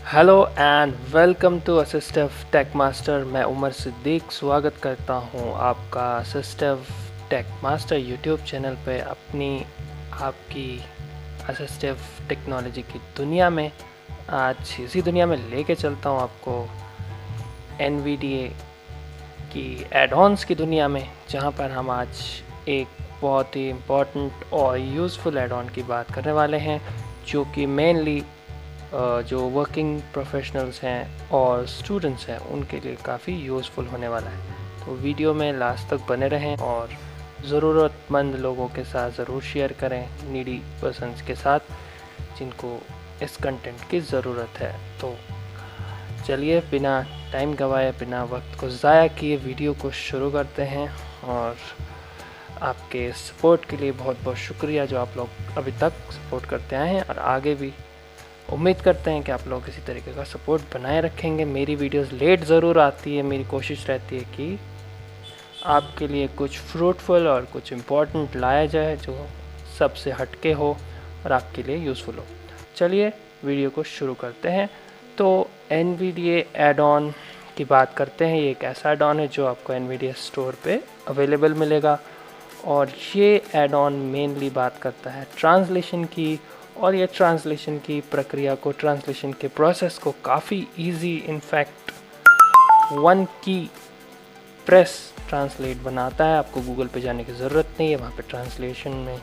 Hello and welcome to assistive tech master. मैं उमर सिद्दीक स्वागत करता हूं आपका assistive tech master YouTube channel पे अपनी आपकी असिस्टिव टेक्नोलॉजी की दुनिया में। आज इसी दुनिया में लेके चलता हूं आपको NVDA की एड-ऑन्स की दुनिया में, जहां पर हम आज एक बहुत ही इम्पोर्टेंट और यूज़फुल एड-ऑन की बात करने वाले हैं, जो कि मेनली जो वर्किंग प्रोफेशनल्स हैं और स्टूडेंट्स हैं उनके लिए काफ़ी यूज़फुल होने वाला है। तो वीडियो में लास्ट तक बने रहें और ज़रूरतमंद लोगों के साथ ज़रूर शेयर करें, नीडी पर्सन्स के साथ जिनको इस कंटेंट की ज़रूरत है। तो चलिए बिना टाइम गवाए, बिना वक्त को ज़ाया किए वीडियो को शुरू करते हैं। और आपके सपोर्ट के लिए बहुत बहुत शुक्रिया, जो आप लोग अभी तक सपोर्ट करते आए हैं और आगे भी उम्मीद करते हैं कि आप लोग इसी तरीके का सपोर्ट बनाए रखेंगे। मेरी वीडियोस लेट ज़रूर आती है, मेरी कोशिश रहती है कि आपके लिए कुछ फ्रूटफुल और कुछ इम्पोर्टेंट लाया जाए जो सबसे हटके हो और आपके लिए यूज़फुल हो। चलिए वीडियो को शुरू करते हैं। तो NVDA एड-ऑन की बात करते हैं। ये एक ऐसा एड-ऑन है जो आपको NVDA स्टोर पे अवेलेबल मिलेगा, और ये एड-ऑन मेनली बात करता है ट्रांसलेशन की। और ये ट्रांसलेशन की प्रक्रिया को, ट्रांसलेशन के प्रोसेस को काफ़ी इजी, इनफैक्ट वन की प्रेस ट्रांसलेट बनाता है। आपको गूगल पे जाने की ज़रूरत नहीं है, वहाँ पे ट्रांसलेशन में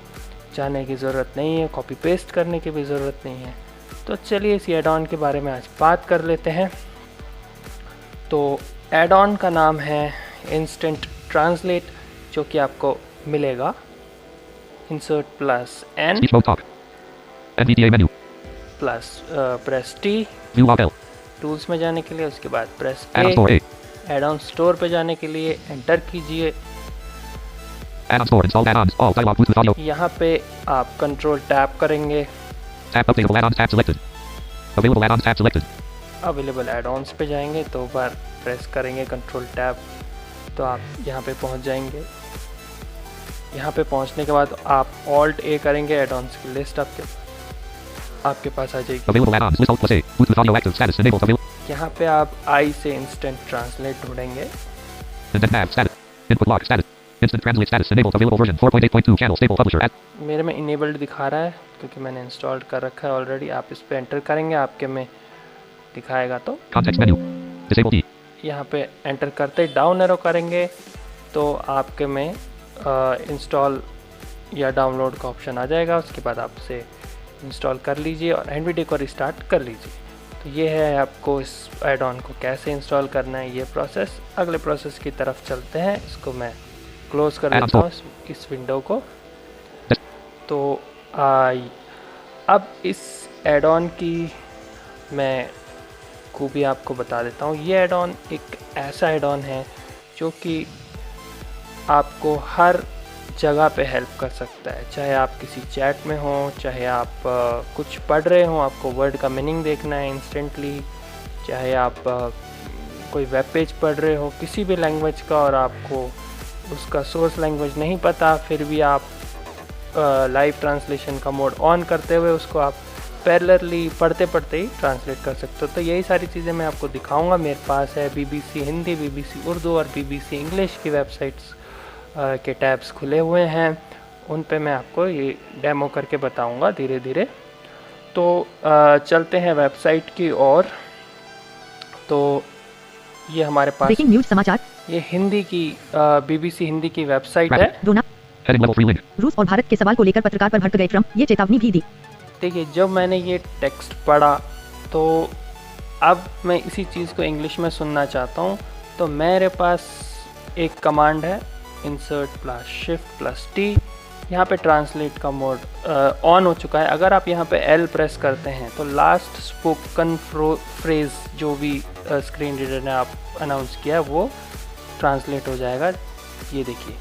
जाने की ज़रूरत नहीं है, कॉपी पेस्ट करने की भी ज़रूरत नहीं है। तो चलिए इस एड-ऑन के बारे में आज बात कर लेते हैं। तो एड-ऑन का नाम है इंस्टेंट ट्रांसलेट, जो कि आपको मिलेगा insert plus N NVDA menu plus press T view of L tools में जाने के लिए, उसके बाद press add-on store A add-on store पे जाने के लिए एंटर कीजिए। Add-on store install add-ons all dialog Bluetooth audio यहाँ पे आप कंट्रोल टैप करेंगे, tab updatable add-ons tab selected available add-ons tab selected available add-ons पे जाएंगे, 2 बार प्रेस करेंगे कंट्रोल टैप, तो आप यहाँ पे पहुँच जाएंगे। यहाँ पे पहुँचने के बाद आप ऑल्ट A करेंगे, एड-ऑन्स की लिस्ट आपके पास आ जाएगी। Available add-ons list alt plus A Bluetooth audio active status enabled available. यहाँ पे आप I से इंस्टेंट ट्रांसलेट ढूंढेंगे। Instant tab status input lock status instant translate status enabled available version 4.8.2 channel stable publisher Ed. मेरे में enabled दिखा रहा है क्योंकि मैंने इंस्टॉल कर रखा है ऑलरेडी। आप इस पे एंटर करेंगे, आपके में दिखाएगा। तो कॉन्टेक्स्ट मेन्यू डिसेबल टी यहाँ पे एंटर करते ही डाउन एरो करेंगे तो आपके में इंस्टॉल या डाउनलोड का ऑप्शन आ जाएगा। उसके बाद आप इसे इंस्टॉल कर लीजिए और NVDA को रिस्टार्ट कर लीजिए। तो ये है आपको इस एड-ऑन को कैसे इंस्टॉल करना है ये प्रोसेस। अगले प्रोसेस की तरफ चलते हैं। इसको मैं क्लोज कर देता हूँ इस विंडो को। तो अब इस एड-ऑन की मैं खूबी आपको बता देता हूँ। ये एड-ऑन एक ऐसा एड-ऑन है जो कि आपको हर जगह पे हेल्प कर सकता है। चाहे आप किसी चैट में हो, चाहे आप कुछ पढ़ रहे हो, आपको वर्ड का मीनिंग देखना है इंस्टेंटली, चाहे आप कोई वेब पेज पढ़ रहे हो किसी भी लैंग्वेज का और आपको उसका सोर्स लैंग्वेज नहीं पता, फिर भी आप लाइव ट्रांसलेशन का मोड ऑन करते हुए उसको आप पैरेलली पढ़ते पढ़ते ही ट्रांसलेट कर सकते हो। तो यही सारी चीज़ें मैं आपको दिखाऊंगा। मेरे पास है BBC हिंदी, BBC उर्दू और BBC इंग्लिश की वेबसाइट्स के टैब्स खुले हुए हैं। उन पे मैं आपको ये डेमो करके बताऊंगा धीरे धीरे। तो चलते हैं वेबसाइट की ओर। तो ये हमारे पास ब्रेकिंग न्यूज समाचार, ये हिंदी की BBC हिंदी की वेबसाइट है। रोना हेडिंग लेवल 3 लिंक रूस और भारत के सवाल को लेकर पत्रकार पर भड़क गए ट्रंप, ये चेतावनी भी दी। देखिए, जब मैंने ये टेक्स्ट पढ़ा तो अब मैं इसी चीज़ को इंग्लिश में सुनना चाहता हूँ। तो मेरे पास एक कमांड है insert plus shift plus T। यहाँ पे ट्रांसलेट का मोड ऑन हो चुका है। अगर आप यहाँ पे L प्रेस करते हैं तो लास्ट स्पोकन फ्रेज जो भी स्क्रीन रीडर ने आप अनाउंस किया है वो ट्रांसलेट हो जाएगा। ये देखिए,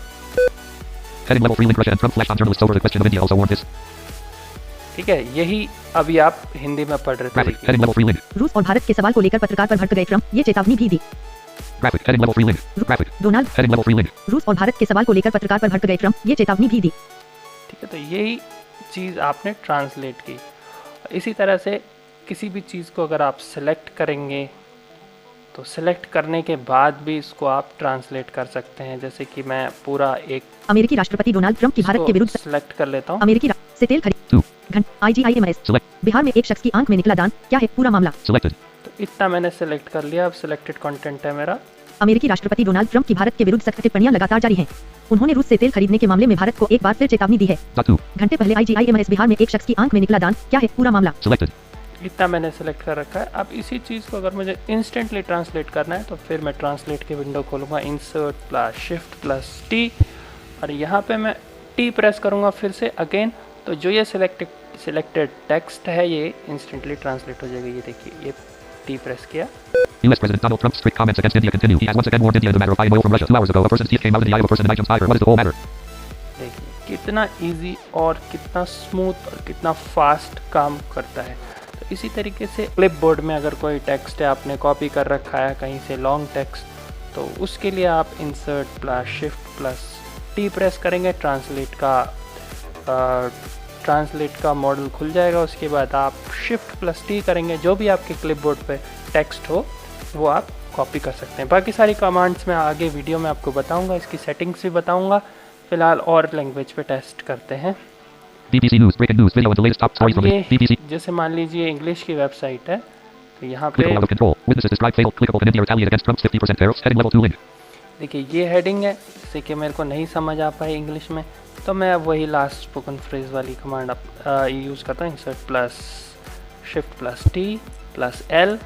heading level 3 link Russia Trump flash on journalist over the question of India also warn this. ठीक है, यही अभी आप हिंदी में पढ़ रहे थे। हेडिंग लेवल 3 लिंक रूस और भारत के सवाल को लेकर पत्रकार पर भड़क गए ट्रंप, ये चेतावनी भी दी। Graphic heading level 3 link graphic Donald heading level 3 link रूस और भारत के सवाल को लेकर पत्रकार पर भड़क गए ट्रंप, ये चेतावनी भी दी। ठीक है, तो यही चीज़ आपने ट्रांसलेट की। इसी तरह से किसी भी चीज़ को अगर आप सेलेक्ट करेंगे तो सेलेक्ट करने के बाद भी इसको आप ट्रांसलेट कर सकते हैं। जैसे कि मैं पूरा एक अमेरिकी राष्ट्रपति डोनाल्ड ट्रंप की भारत के विरुद्ध सेलेक्ट कर लेता हूँ। अमेरिकी से तेल खरीद IGIMS Select. बिहार में एक शख्स की आंख में निकला दान, क्या है पूरा मामला? Selected. तो इतना मैंने सेलेक्ट कर लिया। अब सिलेक्टेड कंटेंट है मेरा। अमेरिकी राष्ट्रपति डोनाल्ड ट्रंप की भारत के विरुद्ध सख्त टिप्पणियां लगातार जारी हैं। उन्होंने रूस से तेल खरीदने के मामले में भारत को एक बार फिर चेतावनी दी है। Dot 2. घंटे पहले IGIMS बिहार में एक शख्स की आंख में निकला दान, क्या है पूरा मामला? Selected. इतना मैंने सेलेक्ट कर रखा है। अब इसी चीज़ को अगर मुझे इंस्टेंटली ट्रांसलेट करना है तो फिर मैं ट्रांसलेट की विंडो खोलूँगा, insert plus shift plus T, और यहाँ पे मैं टी प्रेस करूँगा फिर से अगेन। तो जो ये सिलेक्टेड टेक्स्ट है ये इंस्टेंटली ट्रांसलेट हो जाएगा। ये देखिए, ये टी प्रेस किया। U.S. President Donald Trump's strict comments against India continue. He has once again warned India in the matter of buying oil from Russia. 2 hours ago, a person's teeth came out in the eye of a person in items tiger. What is the whole matter? देखिए कितना easy और कितना smooth और कितना fast काम करता है। तो इसी तरीके से क्लिपबोर्ड में अगर कोई टेक्स्ट है आपने कॉपी कर रखा है कहीं से लॉन्ग टेक्स्ट, तो उसके लिए आप insert plus shift plus T press करेंगे, ट्रांसलेट का मॉडल खुल जाएगा। उसके बाद आप शिफ्ट प्लस टी करेंगे, जो भी आपके क्लिपबोर्ड पे टेक्स्ट हो वो आप कॉपी कर सकते हैं। बाकी सारी कमांड्स मैं आगे वीडियो में आपको बताऊंगा, इसकी सेटिंग्स भी बताऊंगा। फिलहाल और लैंग्वेज पे टेस्ट करते हैं। BBC News, breaking news, video and the latest top stories from ये BBC. जैसे मान लीजिए इंग्लिश की वेबसाइट है, तो यहाँ पे Clickable out of control. Witnesses describe fatal clickable can India retaliate against Trump's 50% tariffs. Heading level 2 link. देखिए ये हेडिंग है, जैसे कि मेरे को नहीं समझ आ पाई इंग्लिश में, तो मैं वही लास्ट स्पोकन फ्रेज वाली कमांड यूज़ करता हूँ, insert plus shift plus T plus L.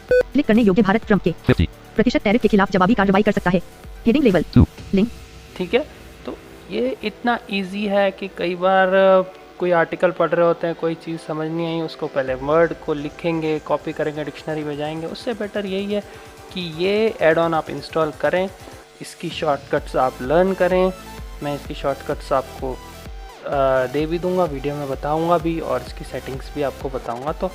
Click करने योग्य भारत ट्रंप के 50. टैरिफ के खिलाफ जवाबी कार्रवाई कर सकता है। Heading level 2. लिंक ठीक है, तो ये इतना इजी है कि कई बार कोई आर्टिकल पढ़ रहे होते हैं, कोई चीज़ समझ नहीं आई, उसको पहले वर्ड को लिखेंगे, कॉपी करेंगे, डिक्शनरी में जाएंगे। उससे बेटर यही है कि ये एड ऑन आप इंस्टॉल करें, इसकी शॉर्टकट्स आप लर्न करें। मैं इसकी शॉर्टकट्स आपको दे भी दूंगा, वीडियो में बताऊंगा भी, और इसकी सेटिंग्स भी आपको बताऊंगा। तो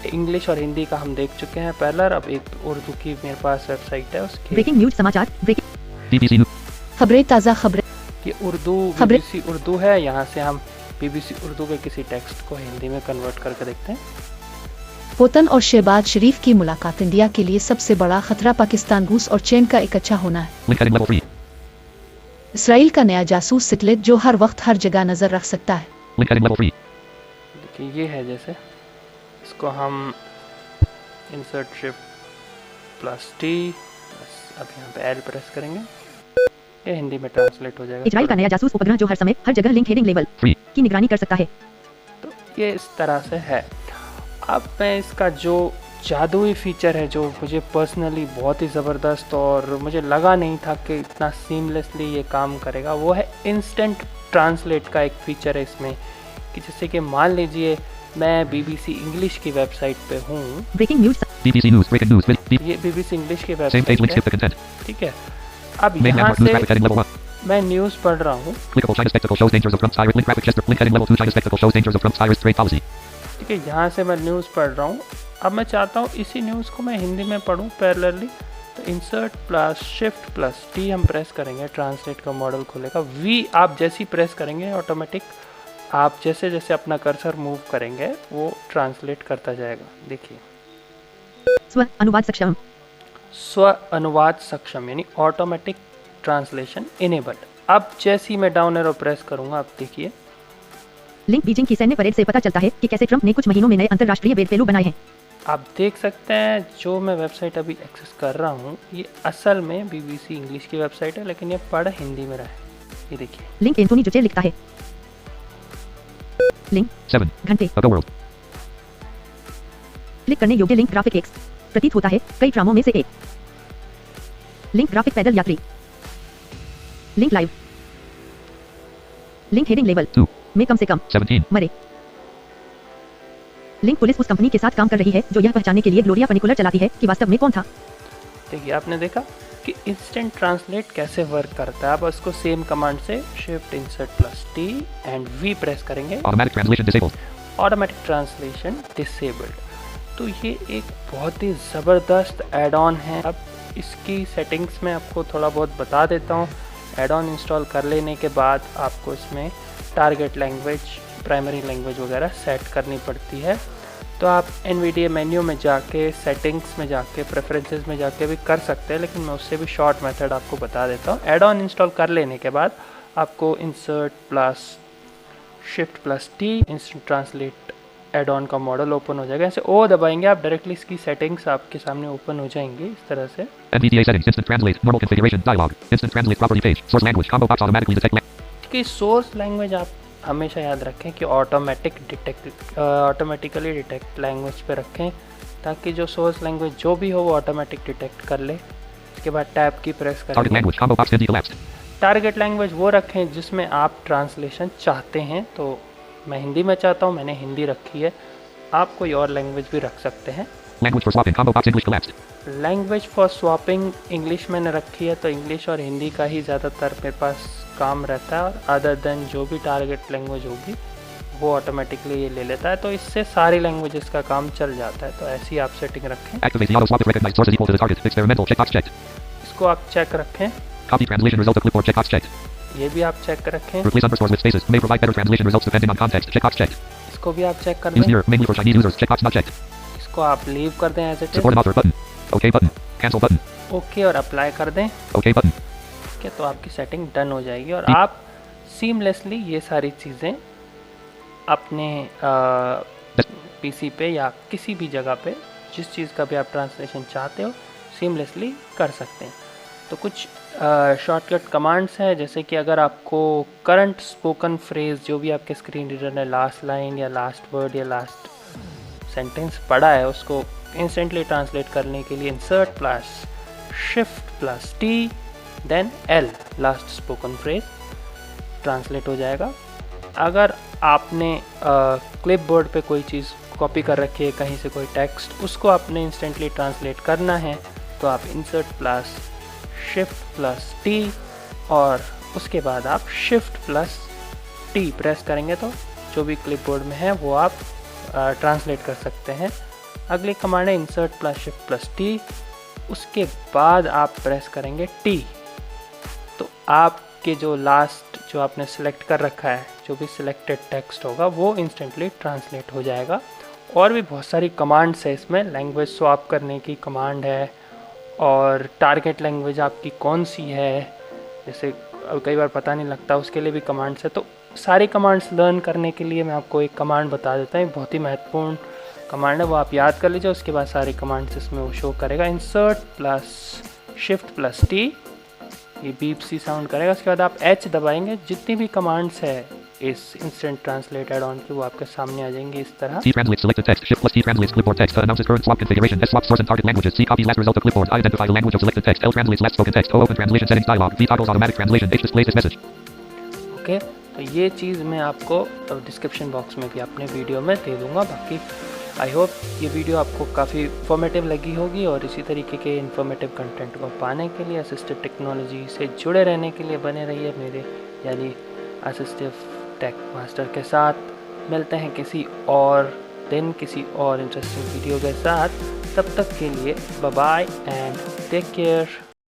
इंग्लिश और हिंदी का हम देख चुके हैं पहले। अब एक उर्दू की मेरे पास वेबसाइट है, उसकी ब्रेकिंग न्यूज समाचार BBC News. खबरें ताज़ा खबरें ये उर्दू खबरें- BBC उर्दू है। यहाँ से हम BBC उर्दू के किसी टेक्स्ट को हिंदी में कन्वर्ट करके देखते हैं। पुतिन और शहबाज शरीफ की मुलाकात इंडिया के लिए सबसे बड़ा खतरा पाकिस्तान, रूस और चीन का इकट्ठा होना है। Link heading level 3. इसराइल का नया जासूस सिटलेट जो हर वक्त हर जगह नजर रख सकता है। Link heading level 3. देखिए ये है, जैसे इसको हम इंसर्ट शिफ्ट प्लस टी, अब यहाँ पे एल प्रेस करेंगे, ये हिंदी में ट्रांसलेट हो जाएगा। इजराइल का नया जासूस उपग्रह जो हर समय हर जगह लिंक हेडिंग लेवल 3. की निगरानी कर सकता है। तो ये इस तरह से है। अब मैं इसका जो जादुई फीचर है, जो मुझे पर्सनली बहुत ही ज़बरदस्त और मुझे लगा नहीं था कि इतना सीमलेसली ये काम करेगा, वो है इंस्टेंट ट्रांसलेट का एक फीचर है इसमें। कि जैसे कि मान लीजिए मैं BBC इंग्लिश की वेबसाइट पे हूँ, breaking news BBC News, breaking news. ये BBC इंग्लिश की Same page, वेबसाइट link, है, skip the content. ठीक है। अब Main यहाँ landmark news graphic से heading level 1. मैं न्यूज़ पढ़ रहा हूँ, Clickable China spectacle shows dangers of Trump's tyrant. Link graphic gesture. Link heading level 2. China spectacle shows dangers of Trump's tyrant trade policy. ठीक है। यहाँ से मैं न्यूज़ पढ़ रहा हूँ। अब मैं चाहता हूँ इसी न्यूज़ को मैं हिंदी में पढूं पैरेलली, तो insert plus shift plus T हम प्रेस करेंगे, ट्रांसलेट का मॉडल खुलेगा। वी आप जैसे ही प्रेस करेंगे ऑटोमेटिक आप जैसे जैसे अपना कर्सर मूव करेंगे वो ट्रांसलेट करता जाएगा। देखिए स्व अनुवाद सक्षम स्व अनुवाद सक्षम यानी ऑटोमेटिक ट्रांसलेशन इनेबल्ड। अब जैसे ही मैं डाउन एरो प्रेस करूँगा, आप देखिए लिंक बीजिंग की सैन्य परेड से पता चलता है कि कैसे ट्रंप ने कुछ महीनों में नए अंतरराष्ट्रीय वेदपेलू बनाए हैं। आप देख सकते हैं जो मैं वेबसाइट अभी एक्सेस कर रहा हूँ ये असल में BBC इंग्लिश की वेबसाइट है, लेकिन ये पढ़ हिंदी में रहा है। ये देखिए लिंक एंथोनी जुचे लिखता है। लिंक 7. घंटे A Go World. क्लिक करने योग्य लिंक ग्राफिक एक्स प्रतीत होता है कई ड्रामों में से एक। लिंक ग्राफिक पैदल यात्री। Link live. Link heading level 2. में कम से कम 17. मरे। लिंक पुलिस उस कंपनी के साथ काम कर रही है जो यह पहचानने के लिए ग्लोरिया फनिकुलर चलाती है कि वास्तव में कौन था। देखिए आपने देखा कि इंस्टेंट ट्रांसलेट कैसे वर्क करता है। आप उसको सेम कमांड से shift insert plus T and V press करेंगे, Automatic translation disabled. Automatic translation disabled. तो ये एक बहुत ही ज़बरदस्त एड ऑन है। अब इसकी सेटिंग्स में आपको थोड़ा बहुत बता देता हूँ। एड ऑन इंस्टॉल कर लेने के बाद आपको इसमें टारगेट लैंग्वेज, प्राइमरी लैंग्वेज वगैरह सेट करनी पड़ती है। तो आप NVDA मेन्यू में जाके, सेटिंग्स में जाके, प्रेफरेंसेस में जाके भी कर सकते हैं, लेकिन मैं उससे भी शॉर्ट मेथड आपको बता देता हूँ। एड ऑन इंस्टॉल कर लेने के बाद आपको insert plus shift plus T instant translate add on का मॉडल ओपन हो जाएगा। ऐसे ओ दबाएंगे आप, डायरेक्टली इसकी सेटिंग्स आपके सामने ओपन हो जाएंगी इस तरह से। NVDA settings, instant translate, normal configuration, dialog, instant translate property page, source language, combo box automatically detect कि सोर्स लैंग्वेज आप हमेशा याद रखें कि ऑटोमेटिकली डिटेक्ट लैंग्वेज पे रखें, ताकि जो सोर्स लैंग्वेज जो भी हो वो ऑटोमेटिक डिटेक्ट कर ले। उसके बाद टैब की प्रेस target करें। language, combo box Hindi collapsed. Target language वो रखें जिसमें आप ट्रांसलेशन चाहते हैं। तो मैं हिंदी में चाहता हूँ, मैंने हिंदी रखी है, आप कोई और लैंग्वेज भी रख सकते हैं। Language for swapping, combo box English collapsed. Language for swapping English मैंने रखी है, तो इंग्लिश और हिंदी का ही ज़्यादातर मेरे पास काम रहता है, और अदर देन जो भी टारगेट लैंग्वेज होगी वो ऑटोमेटिकली ये ले लेता है। तो इससे सारी लैंग्वेजेस का काम चल जाता है। तो ऐसी आप सेटिंग रखें। Activate the auto swap if recognized source is equal to the target. Experimental checkbox checked. इसको आप चेक रखें, Copy translation result of clipboard checkbox checked. ये भी आप चेक रखें, Replace underscores with spaces. May provide better translation results depending on context. Checkbox checked. इसको भी आप चेक कर Use दें। near, mainly for Chinese users. Checkbox not checked. इसको आप लीव कर दें as it Support is. an author button. OK button. Cancel button. Okay और अप्लाई कर दें। OK button. ठीक है, तो आपकी सेटिंग डन हो जाएगी और आप सीमलेसली ये सारी चीज़ें अपने पीसी पे या किसी भी जगह पे जिस चीज़ का भी आप ट्रांसलेशन चाहते हो सीमलेसली कर सकते हैं। तो कुछ शॉर्टकट कमांड्स हैं, जैसे कि अगर आपको करंट स्पोकन फ्रेज जो भी आपके स्क्रीन रीडर ने लास्ट लाइन या लास्ट वर्ड या लास्ट सेंटेंस पढ़ा है उसको इंस्टेंटली ट्रांसलेट करने के लिए insert plus shift plus T then L last spoken phrase translate हो जाएगा। अगर आपने क्लिपबोर्ड पे कोई चीज़ कॉपी कर रखी है, कहीं से कोई टेक्स्ट, उसको आपने इंस्टेंटली ट्रांसलेट करना है, तो आप insert plus shift plus T और उसके बाद आप शिफ्ट प्लस टी प्रेस करेंगे तो जो भी क्लिपबोर्ड में है वो आप ट्रांसलेट कर सकते हैं। अगली कमांड है insert plus shift plus T, उसके बाद आप प्रेस करेंगे टी, तो आपके जो लास्ट जो आपने सेलेक्ट कर रखा है, जो भी सिलेक्टेड टेक्स्ट होगा वो इंस्टेंटली ट्रांसलेट हो जाएगा। और भी बहुत सारी कमांड्स है इसमें, लैंग्वेज स्वैप करने की कमांड है, और टारगेट लैंग्वेज आपकी कौन सी है, जैसे कई बार पता नहीं लगता, उसके लिए भी कमांड्स है। तो सारी कमांड्स लर्न करने के लिए मैं आपको एक कमांड बता देता हूँ, बहुत ही महत्वपूर्ण कमांड है, वो आप याद कर लीजिए। उसके बाद सारी कमांड्स इसमें वो शो करेगा। Insert plus shift plus T, ये बीप सी साउंड करेगा। उसके बाद आप एच दबाएंगे, जितनी भी कमांड्स है इस इंस्टेंट ट्रांसलेट एड ऑन की वो आपके सामने आ जाएंगी इस तरह। T translates selected text. Shift plus T translates clipboard text. Announces current swap configuration. S swap source and target languages. C copies last result of clipboard. I identify the language of selected text. L translates last spoken text. O open translation settings dialog. V toggles automatic translation. H displays this message. Okay, तो ये चीज़ मैं आपको description box में भी अपने video में दे दूँगा। बाकी आई होप ये वीडियो आपको काफ़ी इन्फॉर्मेटिव लगी होगी, और इसी तरीके के इन्फॉर्मेटिव कंटेंट को पाने के लिए, असिस्टिव टेक्नोलॉजी से जुड़े रहने के लिए बने रहिए मेरे यानी असिस्टिव टेक मास्टर के साथ। मिलते हैं किसी और दिन किसी और इंटरेस्टिंग वीडियो के साथ। तब तक के लिए bye bye and take care.